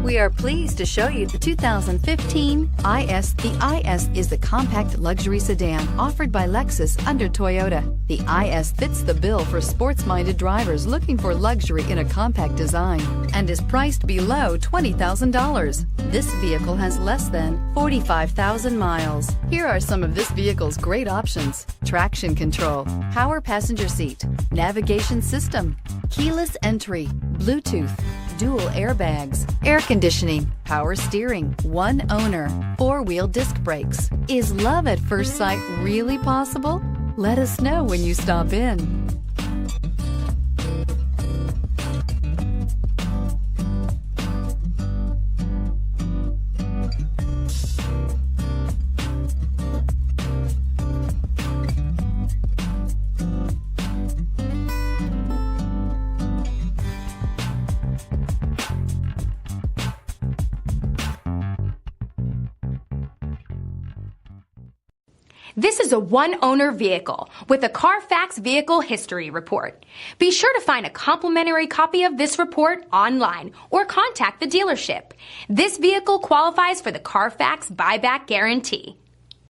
We are pleased to show you the 2015 IS. The IS is the compact luxury sedan offered by Lexus under Toyota. The IS fits the bill for sports-minded drivers looking for luxury in a compact design and is priced below $20,000. This vehicle has less than 45,000 miles. Here are some of this vehicle's great options: traction control, power passenger seat, navigation system, keyless entry, Bluetooth, dual airbags, air conditioning, power steering, one owner, four-wheel disc brakes. Is love at first sight really possible? Let us know when you stop in. This is a one-owner vehicle with a CARFAX Vehicle History Report. Be sure to find a complimentary copy of this report online or contact the dealership. This vehicle qualifies for the CARFAX Buyback Guarantee.